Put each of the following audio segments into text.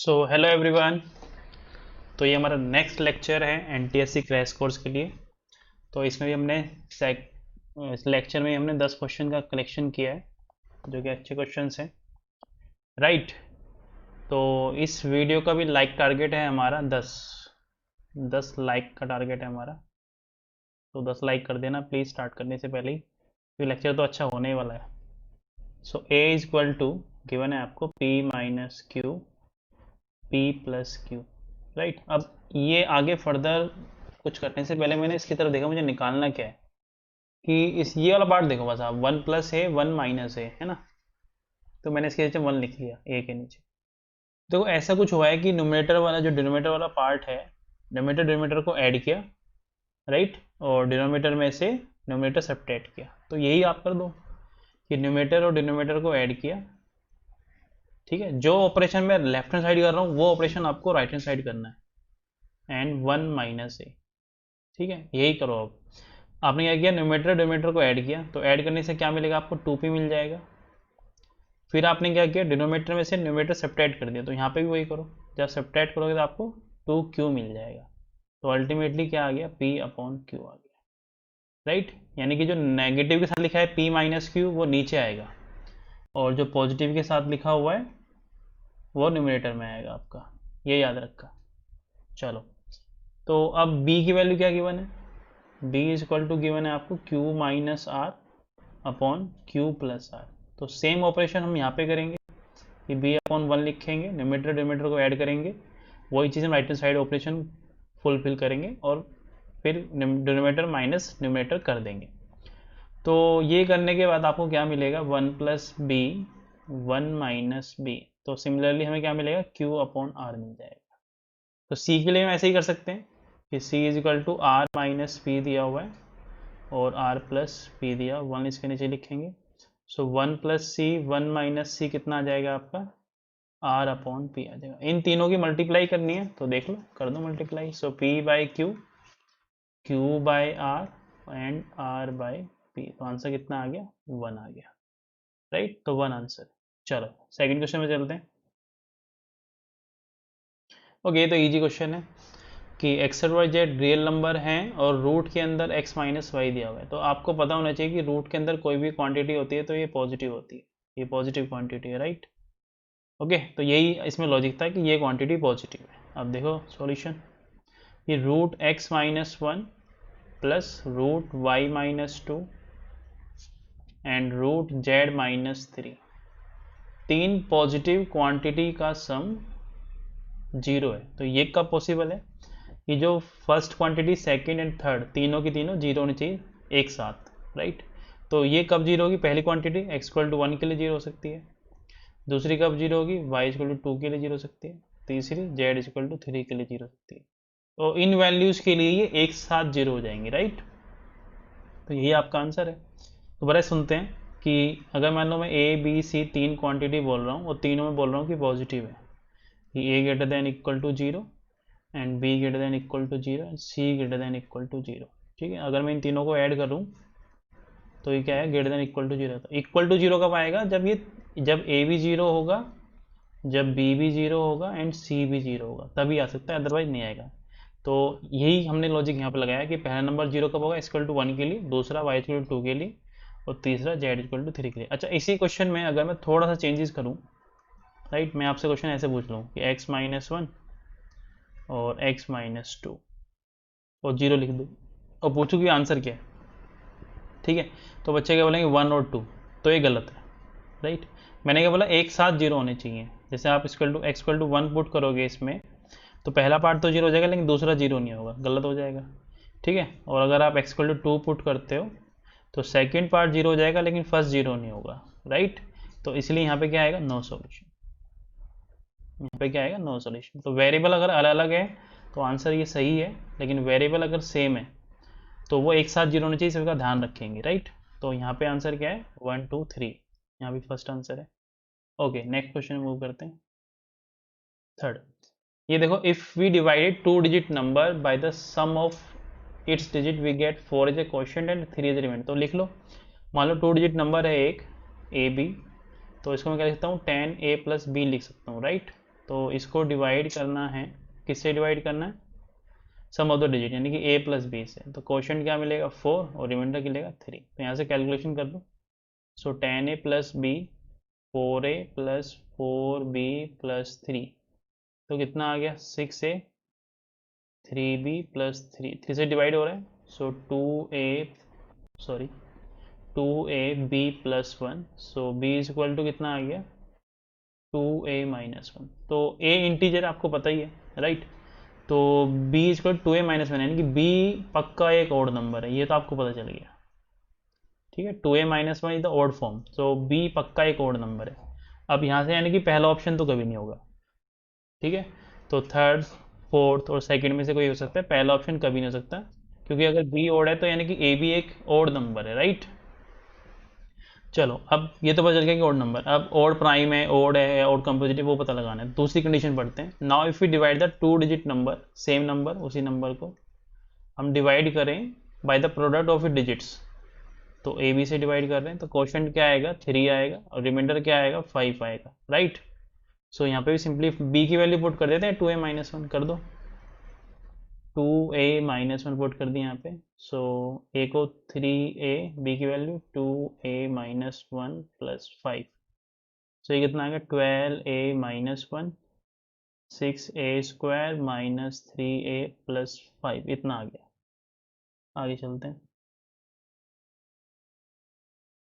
So hello everyone. तो ये हमारा नेक्स्ट लेक्चर है एनटीएससी क्रैश कोर्स के लिए। तो इसमें भी हमने इस लेक्चर में हमने 10 क्वेश्चन का कलेक्शन किया है जो कि अच्छे क्वेश्चंस हैं, राइट। तो इस वीडियो का भी लाइक टारगेट है हमारा 10 लाइक का टारगेट है हमारा। तो 10 लाइक कर देना प्लीज़ स्टार्ट करने से पहले ही, क्योंकि लेक्चर तो अच्छा होने ही वाला है। सो ए इज इक्वल टू गिवन है आपको P minus Q P plus Q, right. अब ये आगे फर्दर कुछ करने से पहले मैंने इसकी तरफ देखा मुझे निकालना क्या है कि इस ये वाला पार्ट देखो बस आप, वन प्लस है वन माइनस है ना। तो मैंने इसके नीचे वन लिख लिया ए के नीचे। देखो ऐसा कुछ हुआ है कि न्यूमरेटर वाला जो डिनोमिनेटर वाला पार्ट है, डिनोमिनेटर को ऐड किया, राइट, और डिनोमिनेटर में से न्यूमरेटर सब्ट्रैक्ट किया। तो यही आप कर दो कि न्यूमरेटर और डिनोमिनेटर को ऐड किया, ठीक है। जो ऑपरेशन मैं लेफ्ट हैंड साइड कर रहा हूँ वो ऑपरेशन आपको राइट हैंड साइड करना है, एंड वन माइनस ए, ठीक है। यही करो। अब आपने क्या किया, न्यूमरेटर को ऐड किया, तो ऐड करने से क्या मिलेगा आपको, 2p मिल जाएगा। फिर आपने क्या किया, डिनोमिनेटर में से न्यूमरेटर सब्ट्रैक्ट कर दिया, तो यहाँ पे भी वही करो। जब सब्ट्रैक्ट करोगे तो आपको 2q मिल जाएगा। तो अल्टीमेटली क्या आ गया, p अपॉन q आ गया, राइट। यानी कि जो नेगेटिव के साथ लिखा है p माइनस क्यू वो नीचे आएगा, और जो पॉजिटिव के साथ लिखा हुआ है वो न्यूमरेटर में आएगा आपका, ये याद रखा। चलो, तो अब b की वैल्यू क्या गिवन है, b is equal to given है आपको q minus r upon q plus r. तो सेम ऑपरेशन हम यहाँ पे करेंगे कि b अपॉन वन लिखेंगे, न्यूमरेटर को ऐड करेंगे, वही चीज़ हम right hand side operation fulfil करेंगे और फिर डिनोमिनेटर माइनस न्यूमरेटर कर देंगे। तो ये करने के बाद आपको क्या मिलेगा, one plus b one minus b. तो सिमिलरली हमें क्या मिलेगा, q अपॉन आर मिल जाएगा। तो c के लिए हम ऐसे ही कर सकते हैं कि c is equal to r minus p दिया हुआ है और r प्लस पी दिया, वन इसके नीचे लिखेंगे। So one plus c one minus c कितना आ जाएगा आपका, r अपॉन पी आ जाएगा। इन तीनों की मल्टीप्लाई करनी है तो देख लो, कर दो multiply. So p by q, q by r and r by p. तो आंसर कितना आ गया, वन आ गया, राइट। तो वन आंसर। चलो सेकंड क्वेश्चन में चलते हैं। ओके, तो इजी क्वेश्चन है कि एक्स और वाई जेड रियल नंबर हैं और रूट के अंदर x माइनस वाई दिया हुआ है। तो आपको पता होना चाहिए कि रूट के अंदर कोई भी क्वांटिटी होती है तो ये पॉजिटिव होती है, ये पॉजिटिव क्वांटिटी है, राइट। ओके, तो यही इसमें लॉजिक था कि ये क्वांटिटी पॉजिटिव है। अब देखो सॉल्यूशन, ये root x minus one plus root y minus two and root z minus three, तीन पॉजिटिव क्वांटिटी का सम जीरो है। तो ये कब पॉसिबल है, कि जो first quantity second and third तीनों की तीनों जीरो होनी चाहिए एक साथ, राइट। तो ये कब जीरो होगी, पहली quantity x equal to one के लिए जीरो हो सकती है, दूसरी कब जीरो होगी, वाई इक्वल टू टू के लिए जीरो हो सकती है, तीसरी जेड इक्वल टू थ्री के लिए जीरो हो सकती है। तो इन वैल्यूज के लिए ये एक साथ जीरो हो जाएंगे, राइट। तो यही आपका आंसर है। तो बड़ा सुनते हैं कि अगर मान लो मैं ए बी सी तीन क्वांटिटी बोल रहा हूँ और तीनों में बोल रहा हूँ कि पॉजिटिव है, कि A greater than equal to zero and B greater than equal to zero and C greater than equal to zero, ठीक है। अगर मैं इन तीनों को ऐड करूं तो ये क्या है, greater than equal to zero. तो इक्वल टू जीरो कब आएगा, जब ए भी जीरो होगा, जब बी भी जीरो होगा एंड सी भी जीरो होगा, तभी आ सकता है, अदरवाइज नहीं आएगा। तो यही हमने लॉजिक यहाँ पर लगाया कि पहला नंबर जीरो कब होगा, इक्वल टू वन के लिए, दूसरा वाई इक्वल टू टू के लिए, और तीसरा जेड इक्वल टू थ्री के लिए। अच्छा, इसी क्वेश्चन में अगर मैं थोड़ा सा चेंजेस करूँ, राइट, मैं आपसे क्वेश्चन ऐसे पूछ लूँ कि एक्स माइनस वन और x माइनस टू और जीरो लिख दूँ और पूछूँ कि आंसर क्या है, ठीक है। तो बच्चे क्या बोलेंगे, वन और टू, तो ये गलत है, राइट। मैंने क्या बोला, एक साथ जीरो होने चाहिए। जैसे आप x equal to one put करोगे इसमें, तो पहला पार्ट तो जीरो हो जाएगा लेकिन दूसरा जीरो नहीं होगा, गलत हो जाएगा, ठीक है। और अगर आप x equal to two put करते हो तो सेकेंड पार्ट जीरो हो जाएगा लेकिन फर्स्ट जीरो नहीं होगा, राइट। तो इसलिए यहाँ पे क्या आएगा, नो सॉल्यूशन। यहाँ पे क्या आएगा, नो सॉल्यूशन। तो वेरिएबल अगर अलग अलग है तो आंसर ये सही है, लेकिन वेरिएबल अगर सेम है तो वो एक साथ जीरो होना चाहिए, इसका ध्यान रखेंगे, राइट। तो यहाँ पे आंसर क्या है, वन टू थ्री, यहाँ भी फर्स्ट आंसर है। ओके, नेक्स्ट क्वेश्चन मूव करते हैं, थर्ड। ये देखो, if we divided two digit number by the sum of its digit we get four as a question and three as a reminder. तो लिख लो, मान लो टू डिजिट नंबर है एक A B, तो इसको मैं क्या लिखता हूँ, टेन ए प्लस बी लिख सकता हूँ, राइट। तो इसको डिवाइड करना है, किससे डिवाइड करना है, सम ऑफ द डिजिट यानी कि a प्लस बी से। तो क्वेश्चन क्या मिलेगा 4 और रिमाइंडर मिलेगा 3। तो यहाँ से कैलकुलेशन कर दो। So 10a plus b 4a plus 4b plus 3, तो कितना आ गया 6a 3b प्लस 3 से डिवाइड हो रहा है। So 2ab plus 1, so b is equal to कितना आ गया 2a माइनस 1। तो a इंटीजर आपको पता ही है, राइट। तो b is equal to a minus 1 यानी कि b पक्का एक ऑड नंबर है, ये तो आपको पता चल गया, ठीक है। 2a minus 1 is the odd form, तो b पक्का एक ऑड नंबर है। अब यहाँ से यानी कि पहला ऑप्शन तो कभी नहीं होगा, ठीक है। तो थर्ड फोर्थ और सेकंड में से कोई हो सकता है, पहला ऑप्शन कभी नहीं हो सकता, क्योंकि अगर b ऑड है तो यानी कि a भी एक ऑड नंबर है, राइट। चलो अब ये तो पता चल गया कि ऑड नंबर। अब ऑड प्राइम है, ऑड है, ऑड कंपोजिट है, वो पता लगाना है। दूसरी कंडीशन पढ़ते हैं। Now if we divide the 2 digit number, same number, उसी नंबर को हम डिवाइड करें by the product of it digits, तो ए बी से डिवाइड कर रहे हैं, तो क्वेश्चन क्या आएगा 3 आएगा और रिमाइंडर क्या आएगा 5 आएगा, राइट। सो यहाँ पे भी सिंपली बी की वैल्यू पुट कर देते हैं, 2a माइनस 1 कर दो, 2a माइनस 1 पुट कर दिया यहाँ पे। सो a को 3a, b की वैल्यू 2a माइनस 1 प्लस 5, सो ये कितना आ गया 12a minus 1, 6a square minus 3a plus 5, इतना आ गया। आगे चलते हैं,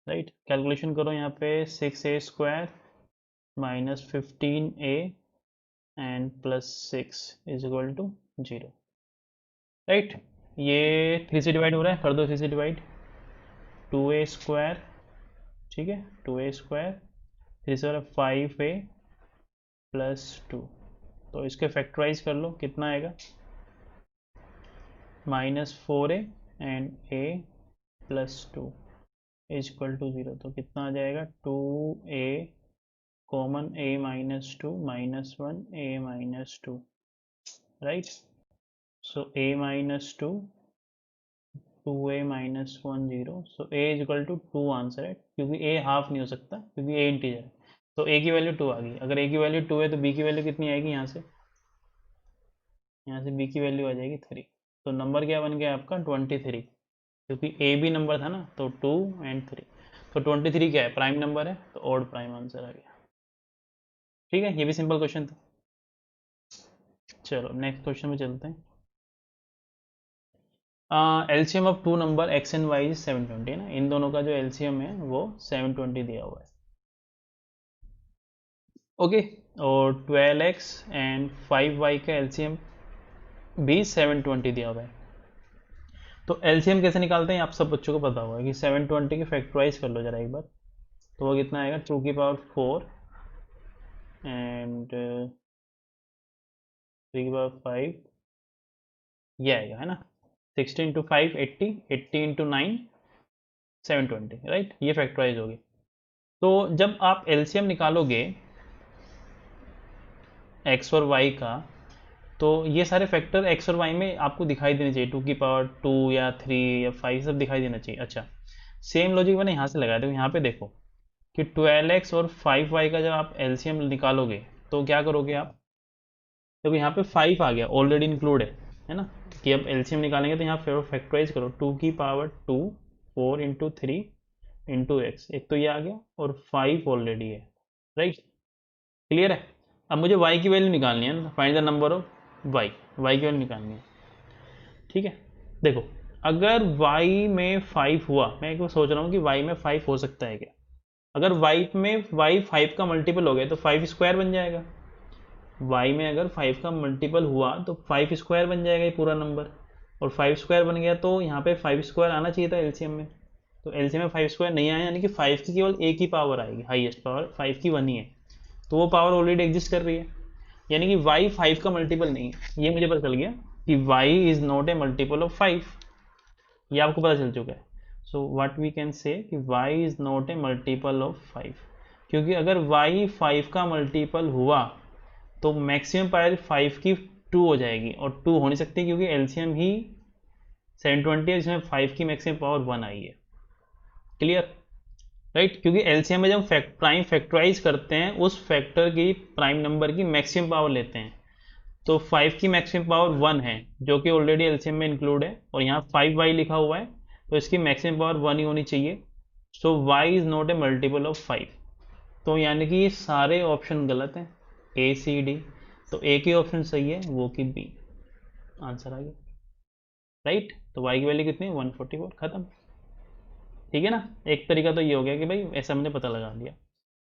राइट। कैलकुलेशन करो यहाँ पे 6a square minus 15a and plus 6 is equal to 0, right. ये 3 से डिवाइड हो रहा है, कर दो 3 से डिवाइड, 2a स्क्वायर, ठीक है, 2a स्क्वायर 3 से 5a प्लस 2, तो इसके फैक्टराइज कर लो, कितना आएगा minus 4a and a plus 2 is equal to 0, तो कितना आ जाएगा 2a common a minus 2 minus 1 a minus 2, right. So a minus 2 2a minus 1 0, so a is equal to 2 answer है, क्योंकि a हाफ नहीं हो सकता क्योंकि a इंटीजर है। तो a की वैल्यू 2 आ गई। अगर a की वैल्यू 2 है तो b की वैल्यू कितनी आएगी, यहाँ से b की वैल्यू आ जाएगी 3। तो नंबर क्या बन गया आपका 23, क्योंकि a भी नंबर था ना, तो 2 एंड 3, तो 23 क्या है, प्राइम नंबर है, तो ऑड प्राइम आंसर आ गया, ठीक है। ये भी सिंपल क्वेश्चन था। चलो नेक्स्ट क्वेश्चन में चलते हैं। LCM of two number x and y 720 है ना, इन दोनों का जो एलसीएम है वो 720 दिया हुआ है, ओके। और 12x एंड 5y का एलसीएम भी 720 दिया हुआ है। तो एलसीएम कैसे निकालते हैं आप सब बच्चों को पता होगा कि 720 की फैक्टराइज कर लो जरा एक बार, तो वो कितना आएगा 2 की पावर 4 एंड 3 की पावर 5, ये आएगा, है ना। 16 इंटू 5 80, 80 इंटू 9 720, राइट। ये फैक्टराइज होगी। तो जब आप एलसीएम निकालोगे एक्स और वाई का, तो ये सारे फैक्टर एक्स और वाई में आपको दिखाई देने चाहिए, 2 की पावर 2 या 3 या 5 सब दिखाई देना चाहिए। अच्छा, सेम लॉजिक मैंने यहाँ से लगाया, देखो यहाँ पे देखो कि 12x और 5y का जब आप एलसीएम निकालोगे तो क्या करोगे आप, देखो यहाँ पे 5 आ गया ऑलरेडी इंक्लूड है ना, कि अब एलसीएम निकालेंगे तो यहाँ फैक्टराइज करो 2 की पावर 2 4 इंटू 3 इंटू एक्स, एक तो ये आ गया और 5 ऑलरेडी है, राइट। क्लियर है। अब मुझे y की वैल्यू निकालनी है, find the number of y, y की वैल्यू निकालनी है, ठीक है। देखो अगर y में 5 हुआ, मैं एक सोच रहा हूँ कि y में 5 हो सकता है क्या, अगर y में y 5 का मल्टीपल हो गया तो 5 स्क्वायर बन जाएगा, y में अगर 5 का मल्टीपल हुआ तो 5 स्क्वायर बन जाएगा ये पूरा नंबर, और 5 स्क्वायर बन गया तो यहाँ पे 5 स्क्वायर आना चाहिए था एलसीएम में, तो एलसीएम में 5 स्क्वायर नहीं आया, यानी कि 5 की केवल एक ही पावर आएगी, हाईएस्ट पावर 5 की 1 ही है, तो वो पावर ऑलरेडी एग्जिस्ट कर रही है, यानी कि y 5 का मल्टीपल नहीं है। ये मुझे पता चल गया कि y is not a multiple of 5, ये आपको पता चल चुका है। So what we can say कि y is not a multiple of 5, क्योंकि अगर y 5 का मल्टीपल हुआ तो मैक्सिमम पावर 5 की 2 हो जाएगी, और 2 हो नहीं सकती क्योंकि एलसीएम ही 720 है जिसमें 5 की मैक्सिमम पावर 1 आई है। क्लियर। राइट, क्योंकि एलसीएम में जब हम प्राइम फैक्टराइज करते हैं उस फैक्टर की प्राइम नंबर की मैक्सिमम पावर लेते हैं। तो 5 की मैक्सिमम पावर 1 है जो कि ऑलरेडी एलसीएम में इंक्लूड है, और यहाँ 5y लिखा हुआ है तो इसकी मैक्सिमम पावर 1 ही होनी चाहिए। सो y is not a multiple of 5। तो यानी कि ये सारे ऑप्शन गलत हैं, ए सी डी। तो एक ही ऑप्शन सही है, वो कि बी। आंसर आ गया, राइट। तो y की वैल्यू कितनी है, 144, खत्म। ठीक है ना। एक तरीका तो ये हो गया कि भाई ऐसा हमने पता लगा दिया।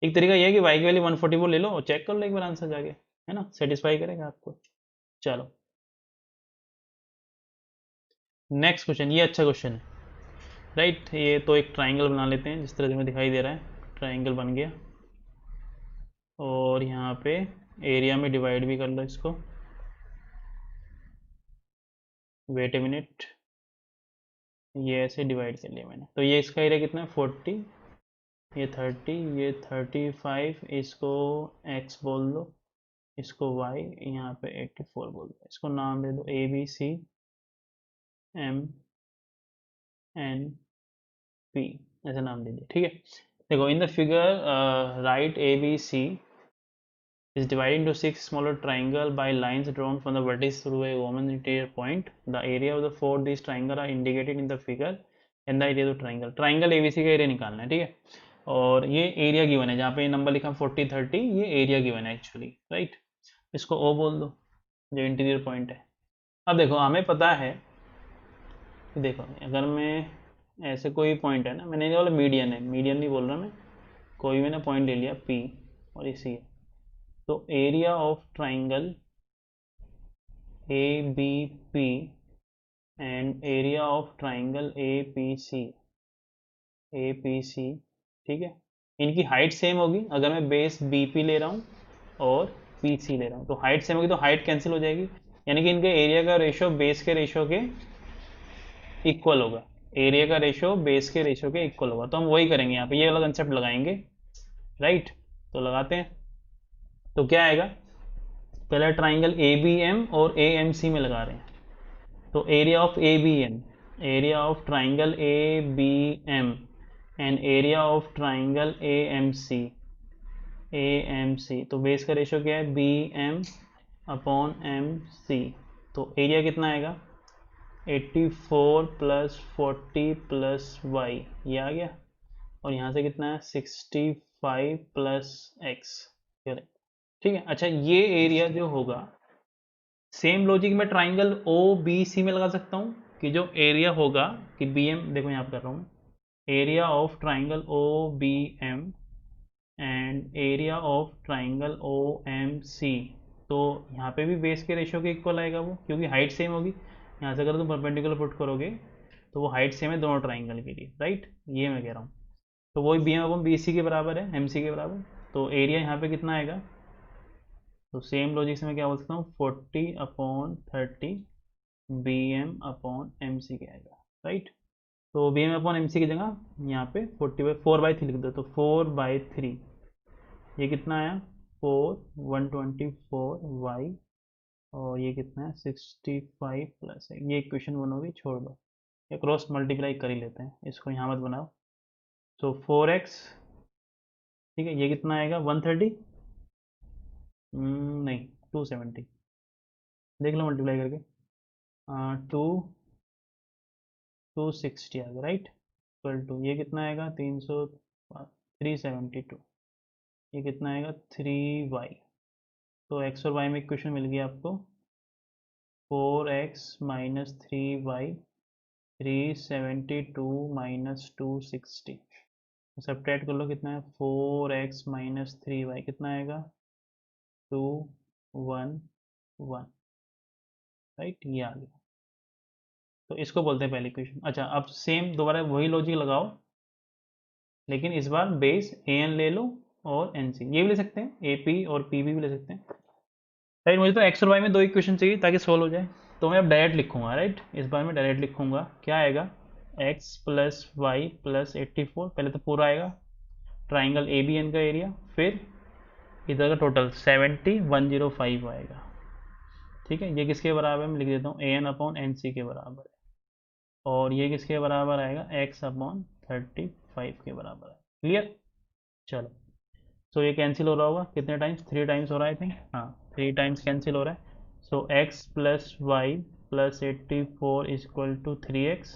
एक तरीका ये है कि y की वैल्यू 144 ले लो और चेक कर लो एक बार आंसर जाके, है ना, सेटिस्फाई करेगा आपको। चलो नेक्स्ट क्वेश्चन, ये अच्छा क्वेश्चन है, राइट। ये तो एक ट्राइंगल बना लेते हैं जिस तरह से हमें दिखाई दे रहा है, ट्राइंगल बन गया। और यहाँ पे एरिया में डिवाइड भी कर लो इसको। वेट ए मिनट, ये ऐसे डिवाइड कर लिया मैंने। तो ये इसका एरिया कितना है, 40, ये 30, ये 35, इसको x बोल दो, इसको y, यहाँ पे 84 बोल दो। इसको नाम दे दो ABCMNP, ऐसे नाम दे दिया, ठीक है। देखो in the figure right ABC is divided into 6 smaller triangle by lines drawn from the vertex through a common interior point. The area of the 4 these triangle are indicated in the figure and the area of the triangle. Triangle ABC का area निकालना है, ठीक है। और ये area given है, जहाँ पे नंबर लिखा 40 30, ये एरिया गिवन है एक्चुअली, राइट। इसको O बोल दो जो इंटीरियर पॉइंट है। अब देखो हमें पता है, देखो अगर मैं ऐसे कोई पॉइंट है ना, मैंने बोला मीडियन है, मीडियन नहीं बोल रहा मैं, कोई मैंने पॉइंट ले लिया P और इसी है। तो area of triangle ABP and area of triangle APC, ठीक है, इनकी हाइट सेम होगी। अगर मैं बेस BP ले रहा हूँ और PC ले रहा हूँ तो हाइट सेम होगी, तो हाइट कैंसिल हो जाएगी, यानी कि इनके एरिया का रेशो बेस के रेशो के इक्वल होगा। एरिया का रेशो बेस के रेशो के इक्वल होगा। तो हम वही करेंगे यहाँ पे, ये वाला कंसेप्ट लगाएंगे, राइट। तो लगाते हैं, तो क्या आएगा, पहला ट्राइंगल ABM और AMC में लगा रहे हैं। तो area of ABM, area of triangle ABM and area of triangle AMC, तो बेस का रेशो क्या है, BM अपॉन MC। तो एरिया कितना आएगा, 84 प्लस 40 प्लस y, ये आ गया। और यहाँ से कितना है, 65 प्लस x, ठीक है। अच्छा ये एरिया जो होगा, सेम लॉजिक में ट्राइंगल OBC में लगा सकता हूँ कि जो एरिया होगा कि BM, देखो यहाँ पे कर रहा हूँ, area of triangle OBM and area of triangle OMC। तो यहाँ पे भी बेस के रेशो के इक्वल आएगा वो, क्योंकि हाइट सेम होगी। यहाँ से अगर तुम परपेंडिकुलर पुट करोगे तो वो हाइट सेम है दोनों ट्राइंगल के लिए, राइट, ये मैं कह रहा हूँ। तो वही BM अपॉन BC के बराबर है, MC के बराबर। तो एरिया यहाँ पे कितना आएगा, तो सेम लॉजिक से मैं क्या बोल सकता हूँ, 40 अपॉन 30 BM अपॉन MC के आएगा, राइट। तो BM अपॉन MC की जगह यहाँ पे 4/3 लिख दो, तो 4/3, ये कितना आया, 124y, और ये कितना है 65 प्लस है। ये इक्वेशन 1 होगी, छोड़ दो, ये क्रॉस मल्टीप्लाई कर ही लेते हैं, इसको यहाँ मत बनाओ। तो 4x, ठीक है, ये कितना आएगा 130, नहीं 270, देख लो मल्टीप्लाई करके, 260 आ गया, राइट। इक्वल टू ये कितना आएगा 372, ये कितना आएगा 3y। तो x और y में इक्वेशन मिल गई आपको, 4x minus 3y, 372 minus 260, subtract कर लो कितना है, 4x माइनस 3y कितना आएगा 211, राइट, ये आ गया। तो इसको बोलते हैं पहली इक्वेशन। अच्छा अब सेम दोबारा वही लॉजिक लगाओ, लेकिन इस बार बेस AN ले लो और NC, ये भी ले सकते हैं, AP और PB भी ले सकते हैं, राइट। मुझे तो x और y में 2 इक्वेशन चाहिए ताकि सोल्व हो जाए। तो मैं अब डायरेक्ट लिखूंगा, राइट, इस बार मैं डायरेक्ट लिखूंगा, क्या आएगा, x प्लस वाई प्लस 84, पहले तो पूरा आएगा ट्राइंगल ABN का एरिया, फिर इधर का टोटल 70 105 आएगा, ठीक है। ये किसके बराबर है, मैं लिख देता हूँ AN अपॉन NC के बराबर है। और ये किसके बराबर आएगा, x अपॉन 35 के बराबर है। क्लियर। चलो, तो ये कैंसिल हो रहा होगा कितने टाइम्स, 3 टाइम्स हो रहा है आई थिंक, हाँ 3 टाइम्स कैंसिल हो रहा है। So x plus y plus 84 equal to 3x।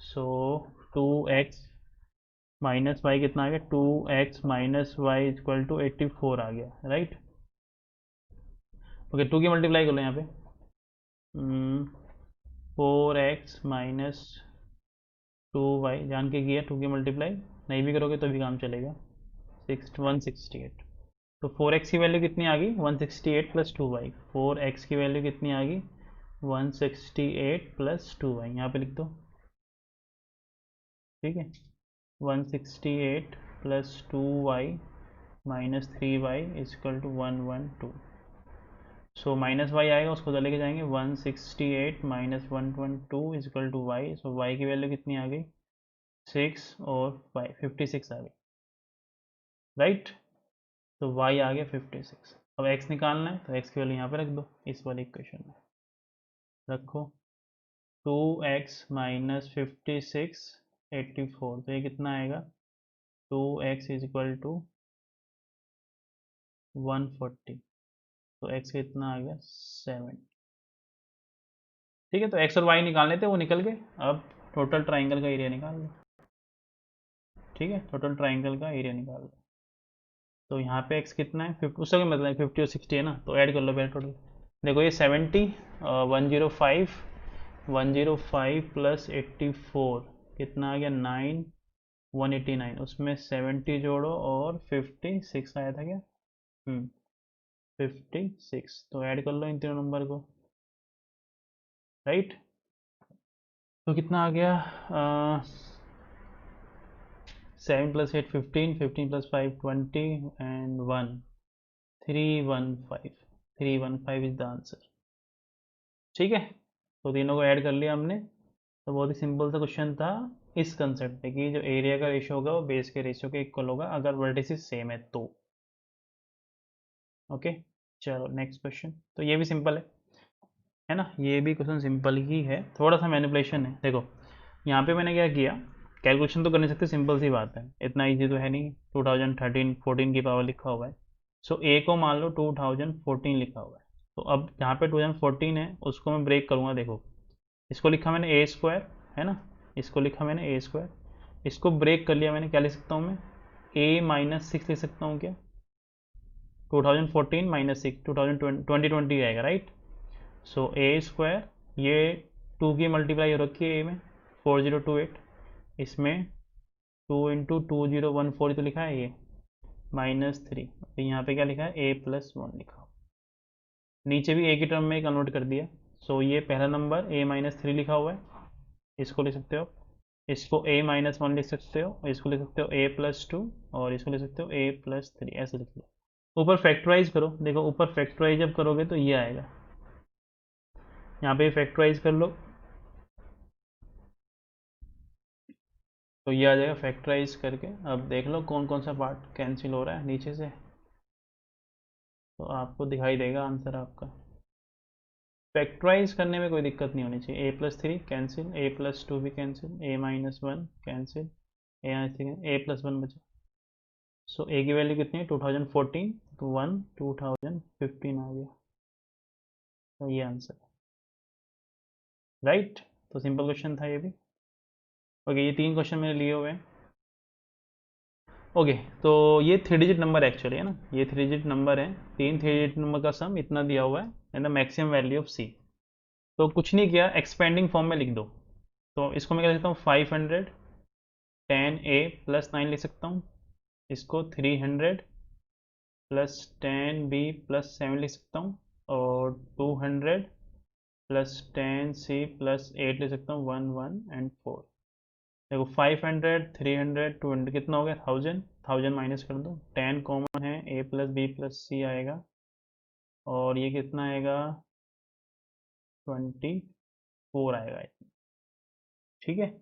So 2x minus y कितना आ गया, 2x minus y equal to 84 आ गया, राइट। ओके, 2 की मल्टीप्लाई कर लो यहाँ पे, 4x माइनस 2y, जान के किया 2 की मल्टीप्लाई, नहीं भी करोगे तो भी काम चलेगा, 168। तो 4x की वैल्यू कितनी आ गई, 168 प्लस 2y, 4x की वैल्यू कितनी आ गई, 168 प्लस 2y, यहाँ पे लिख दो, ठीक है। 168 plus 2y minus 3y equal to 112। So minus y आएगा, उसको उधर लेके जाएंगे, 168 minus 112 equal to y. So y की वैल्यू कितनी आ गई, 6 और 5, 56 आ गई, राइट। तो वाई आ गया 56। अब एक्स निकालना है तो एक्स की वैल्यू यहाँ पे रख दो, इस वाले इक्वेशन में रखो, 2x माइनस 56 84, तो ये कितना आएगा, 2x इज इक्वल टू 140। तो x कितना आ गया 7, ठीक है। तो x और y निकालने थे, वो निकल गए। अब टोटल ट्राइंगल का एरिया निकाल लो, ठीक है, टोटल ट्राइंगल का एरिया निकाल लो। तो यहाँ पे x कितना है, 50, उसका क्या मतलब है, 50 और 60 है ना, तो ऐड कर लो पहले टोटल। देखो ये 70, 105, 105 प्लस 84 कितना आ गया 9, 189, उसमें 70 जोड़ो और 56 आया था क्या, 56, तो ऐड कर लो इन तीनों नंबर को, राइट। तो कितना आ गया, 7 plus 8 15, 15 plus 5 20 and 1 315, 315 is the answer, ठीक है। तो तीनों को ऐड कर लिया हमने। तो बहुत ही सिंपल सा क्वेश्चन था इस कंसेप्ट पे कि जो एरिया का रेशियो होगा वो बेस के रेशियो के इक्वल होगा अगर वर्टिसेस सेम है तो। ओके, चलो नेक्स्ट क्वेश्चन। तो ये भी सिंपल है ना, ये भी क्वेश्चन सिंपल ही है, थोड़ा सा मैनिपुलेशन है। देखो यहाँ पे मैंने क्या किया, कैलकुलेशन तो कर नहीं सकते, सिंपल सी बात है, इतना इजी तो है नहीं। 2013 14 की पावर लिखा हुआ है, सो ए को मान लो 2014 लिखा हुआ है। तो अब यहाँ पे 2014 है, उसको मैं ब्रेक करूँगा। देखो इसको लिखा मैंने ए स्क्वायर, है ना, इसको लिखा मैंने ए स्क्वायर, इसको ब्रेक कर लिया मैंने, क्या लिख सकता हूँ मैं, ए माइनस 6 लिख सकता हूँ क्या, 2014 माइनस 6, 2020 आएगा, राइट। सो ए स्क्वायर, ये 2 की मल्टीप्लाई हो रखी है ए में, 4028, इसमें 2 × 2014 तो लिखा है ये, -3, तो यहाँ पे क्या लिखा है a+1 लिखा हो, नीचे भी ए की टर्म में कन्वर्ट कर दिया। सो ये पहला नंबर a-3 लिखा हुआ है, इसको लिख सकते हो, इसको a-1 लिख सकते हो, इसको लिख सकते हो a+2, और इसको लिख सकते हो a+3, ऐसे लिख लो। ऊपर फैक्टराइज करो, देखो ऊपर फैक्टराइज जब करोगे तो ये आएगा, यहाँ पे फैक्टराइज कर लो तो ये आ जाएगा फैक्टराइज करके। अब देख लो कौन कौन सा पार्ट कैंसिल हो रहा है नीचे से, तो आपको दिखाई देगा आंसर आपका। फैक्टराइज करने में कोई दिक्कत नहीं होनी चाहिए, a+3 कैंसिल, a+2 भी कैंसिल, a-1 कैंसिल, a+1 बचा। सो a की वैल्यू कितनी है 2014, तो 1 2015 आ गया, तो ये आंसर है, राइट। तो सिंपल क्वेश्चन था ये भी। ओके, ये 3 क्वेश्चन मैंने लिए हुए हैं। ओके, तो ये 3 डिजिट नंबर एक्चुअली है ना, ये 3 डिजिट नंबर है, 3 डिजिट नंबर का सम इतना दिया हुआ है and the maximum value of C. तो कुछ नहीं किया, एक्सपेंडिंग फॉर्म में लिख दो। तो इसको मैं कह सकता हूँ 510a+9 लिख सकता हूँ, इसको 300+10b+7 लिख सकता हूँ, और 200+10c+8 लिख सकता हूँ, 1 1 एंड 4। देखो 500 300 200 कितना हो गया, 1000, 1000 माइनस कर दो, 10 कॉमन है, a+b+c आएगा, और ये कितना आएगा 24 आएगा, ठीक है।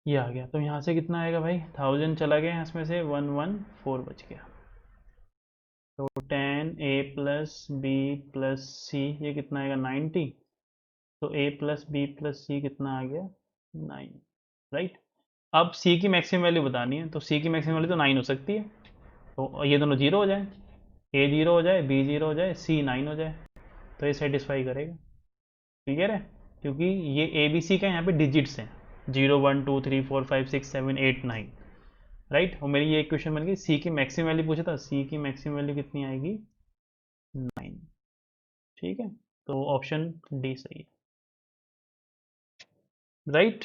ये आ गया, तो यहाँ से कितना आएगा भाई, 1000 चला गया इसमें से, 114 बच गया। तो 10a+b+c ये कितना आएगा 90, तो a+b+c कितना आ गया 9, राइट। अब सी की मैक्सिमम वैल्यू बतानी है, तो सी की मैक्सिमम वैल्यू तो 9 हो सकती है, तो ये दोनों जीरो हो जाए, ए जीरो हो जाए, बी जीरो हो जाए, सी 9 हो जाए, तो ये सेटिस्फाई करेगा। क्लियर है, क्योंकि ये ए बी सी का यहाँ पे डिजिट्स हैं, 0 1 2 3 4 5 6 7 8 9, राइट। और मेरी ये इक्वेशन बन गई। सी की मैक्सिमम वैल्यू पूछा था, सी की मैक्सिमम वैल्यू कितनी आएगी, 9। ठीक है, तो ऑप्शन डी सही है, राइट।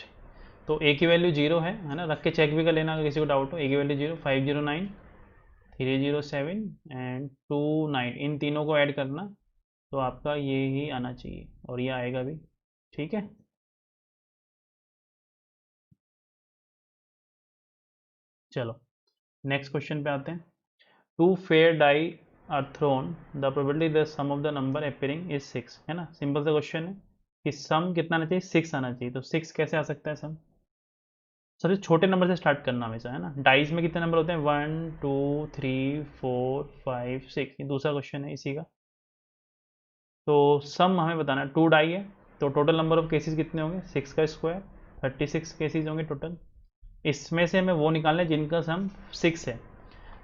तो ए की वैल्यू 0 है ना, रख के चेक भी कर लेना अगर किसी को डाउट हो। ए की वैल्यू 0, 509 307 एंड 29, इन तीनों को ऐड करना, तो आपका ये ही आना चाहिए, और ये आएगा भी। ठीक है, चलो नेक्स्ट क्वेश्चन पे आते हैं। Two fair die are thrown, the probability the sum of the number appearing is 6, है ना। सिंपल सा क्वेश्चन है कि सम कितना आना चाहिए, 6 आना चाहिए। तो 6 कैसे आ सकता है सम, सबसे छोटे नंबर से स्टार्ट करना हमेशा, है ना। डाइज में कितने नंबर होते हैं, 1 2 3 4 5 6, ये दूसरा क्वेश्चन है इसी का। तो सम हमें बताना है, 2 डाई है, तो टोटल नंबर ऑफ केसेस कितने होंगे, 6 का स्क्वायर, 36 केसेस होंगे टोटल। इसमें से हमें वो निकालना है जिनका सम 6 है।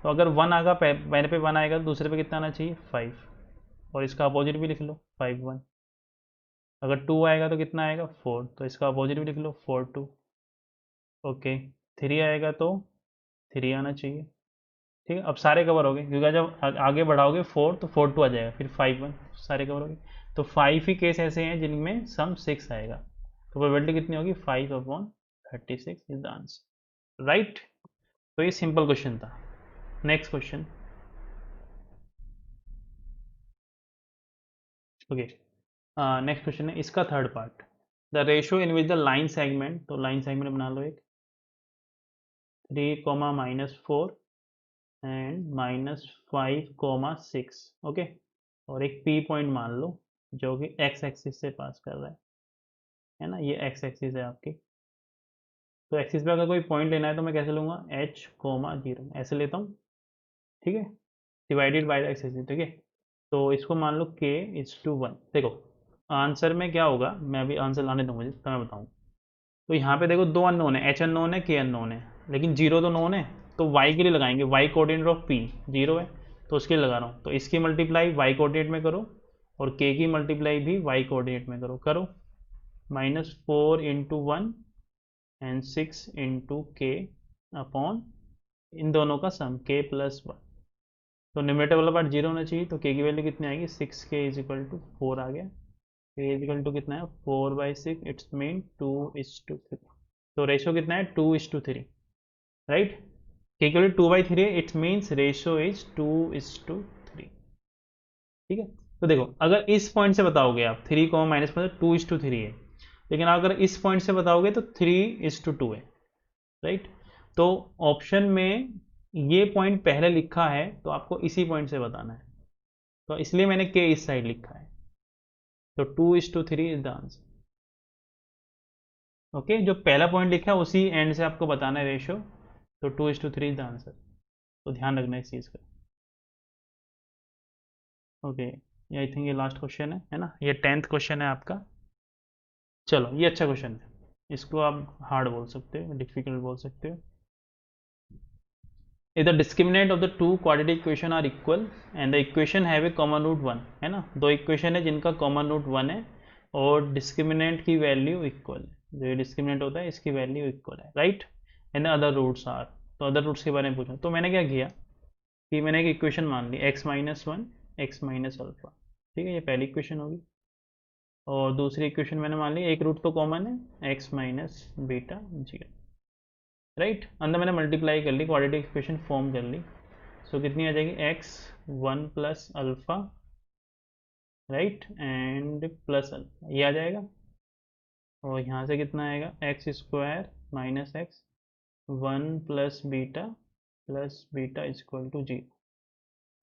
तो अगर 1 आएगा, पहले पे 1 आएगा, तो दूसरे पे कितना आना चाहिए, 5, और इसका अपोजिट भी लिख लो, 5 1। अगर 2 आएगा तो कितना आएगा, 4, तो इसका अपोजिट भी लिख लो, 4 2। ओके, 3 आएगा तो 3 आना चाहिए। ठीक है, अब सारे कवर हो गए, क्योंकि जब आगे बढ़ाओगे 4 तो 4 2 आ जाएगा, फिर 5 1, सारे कवर हो गए। तो 5 ही केस ऐसे हैं जिनमें सम 6 आएगा, तो प्रोबेबिलिटी कितनी होगी, 5/36 इज द आंसर, राइट। तो ये सिंपल क्वेश्चन था। Next question, okay. Next question है इसका third part, the ratio in which the line segment, तो लाइन सेगमेंट बना लो एक, 3, -4 एंड -5, 6, और एक पी पॉइंट मान लो जो कि एक्स एक्सिस से पास कर रहा है ना, ये एक्स एक्सिस है आपकी। तो एक्सिस पे अगर कोई पॉइंट लेना है तो मैं कैसे लूँगा, h, 0 ऐसे लेता हूँ, ठीक है, divided by the x axis. ठीक है, तो इसको मान लो k/1। देखो आंसर में क्या होगा, मैं अभी आंसर लाने दूँ मुझे तो मैं बताऊँ। तो यहाँ पे देखो दो अननोन है, h अननोन है, k अननोन है, लेकिन 0 तो नोन है, तो y के लिए लगाएंगे, y कोऑर्डिनेट ऑफ p 0 है, तो उसके लिए लगा रहा हूँ। तो इसकी मल्टीप्लाई y कोऑर्डिनेट में करो, और k की मल्टीप्लाई भी y कोऑर्डिनेट में करो। -4 × 1 एंड 6 × k अपॉन इन दोनों का सम k + 1। तो न्यूमरेटर वाला पार्ट 0 होना चाहिए, तो k की वैल्यू कितनी आएगी, 6k = 4 आ गया। k इक्वल टू कितना है, 4/6, इट्स मीन 2:3। तो रेशो कितना है, 2:3, right. k equal to 2/3, it's means ratio is 2:3। ठीक है, तो देखो अगर इस पॉइंट से बताओगे आप 3, -2:3 है, लेकिन अगर इस पॉइंट से बताओगे तो 3:2 है, राइट। तो ऑप्शन में ये पॉइंट पहले लिखा है, तो आपको इसी पॉइंट से बताना है, तो इसलिए मैंने के इस साइड लिखा है। तो 2:3 इज द आंसर। ओके, जो पहला पॉइंट लिखा है उसी एंड से आपको बताना है रेशियो, तो 2:3 इज द आंसर। तो ध्यान रखना इस चीज़ का। ओके, ये आई थिंक ये लास्ट क्वेश्चन है ना, ये 10th क्वेश्चन है आपका। चलो ये अच्छा क्वेश्चन है, इसको आप हार्ड बोल सकते हो, डिफिकल्ट बोल सकते हो। If the discriminant of the two quadratic equation are equal and the equation have a common root 1, है ना, दो इक्वेशन है जिनका कॉमन रूट 1 है और डिस्क्रिमिनेंट की वैल्यू इक्वल है, जो डिस्क्रिमिनेंट होता है इसकी वैल्यू इक्वल है, right. And other roots are, तो अदर रूट्स के बारे में पूछा, तो मैंने क्या किया कि मैंने एक इक्वेशन मान ली x-1 x-α। ठीक है, ये पहली इक्वेशन होगी, और दूसरी इक्वेशन मैंने मान ली एक रूट तो कॉमन है, x-β 0, राइट। अंदर मैंने मल्टीप्लाई कर ली, क्वाड्रेटिक इक्वेशन फॉर्म कर ली। सो कितनी आ जाएगी, x1 + α, right, and plus alpha, ये आ जाएगा। और यहाँ से कितना आएगा, x² - x 1 + β = 0।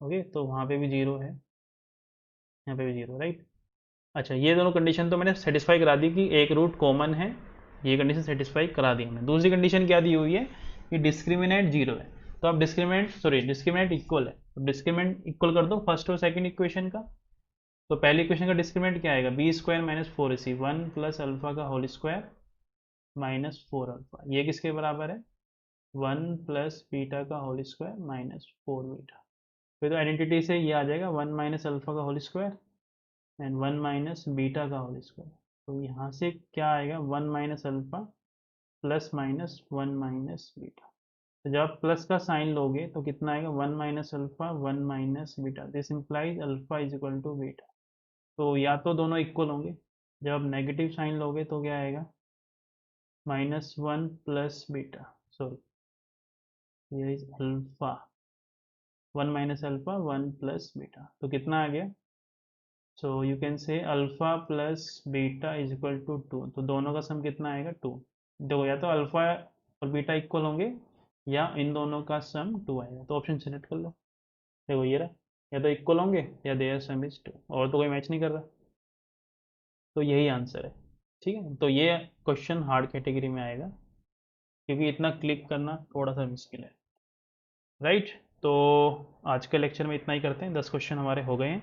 ओके, तो वहाँ पे भी 0 है, यहाँ पे भी 0, राइट। अच्छा, ये दोनों कंडीशन तो मैंने सेटिस्फाई करा दी कि एक रूट कॉमन है, ये कंडीशन सेटिस्फाई करा दी हमने। दूसरी कंडीशन क्या दी हुई है कि डिस्क्रिमिनेंट 0 है, तो अब डिस्क्रिमिनेंट इक्वल है, तो डिस्क्रिमिनेंट इक्वल कर दो फर्स्ट और सेकंड इक्वेशन का। तो पहली इक्वेशन का डिस्क्रिमिनेंट क्या आएगा, b² - 4ac 1 + α का होल स्क्वायर माइनस 4 अल्फा, ये किसके बराबर है 1 प्लस बीटा का होल स्क्वायर माइनस 4 बीटा। फिर तो आइडेंटिटी से ये आ जाएगा 1 माइनस अल्फा का whole square and 1 minus beta का होल स्क्वायर। तो यहाँ से क्या आएगा 1 minus alpha plus minus 1 minus beta. तो जब आप प्लस का साइन लोगे तो कितना आएगा 1 minus alpha 1 minus beta, this implies alpha is equal to beta. तो या तो दोनों इक्वल होंगे, जब आप नेगेटिव साइन लोगे तो क्या आएगा माइनस 1 प्लस बीटा, सॉरी ये is alpha 1 minus alpha 1 plus beta. तो कितना आ गया, so you can say alpha plus beta is equal to 2। तो दोनों का सम कितना आएगा 2। देखो या तो अल्फा और बीटा इक्वल होंगे या इन दोनों का सम 2 आएगा, तो ऑप्शन सेलेक्ट कर लो। देखो ये रहा, या तो इक्वल होंगे या देयर सम इज 2, और तो कोई मैच नहीं कर रहा, तो यही आंसर है। ठीक है, तो ये क्वेश्चन हार्ड कैटेगरी में आएगा क्योंकि इतना क्लिक करना थोड़ा सा मुश्किल है, राइट। तो आज के लेक्चर में इतना ही करते हैं, 10 क्वेश्चन हमारे हो गए हैं।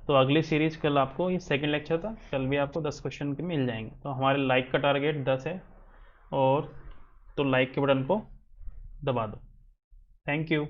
तो अगली सीरीज कल आपको, ये सेकंड लेक्चर था, कल भी आपको 10 क्वेश्चन के मिल जाएंगे। तो हमारे लाइक का टारगेट 10 है, और तो लाइक के बटन को दबा दो। Thank you.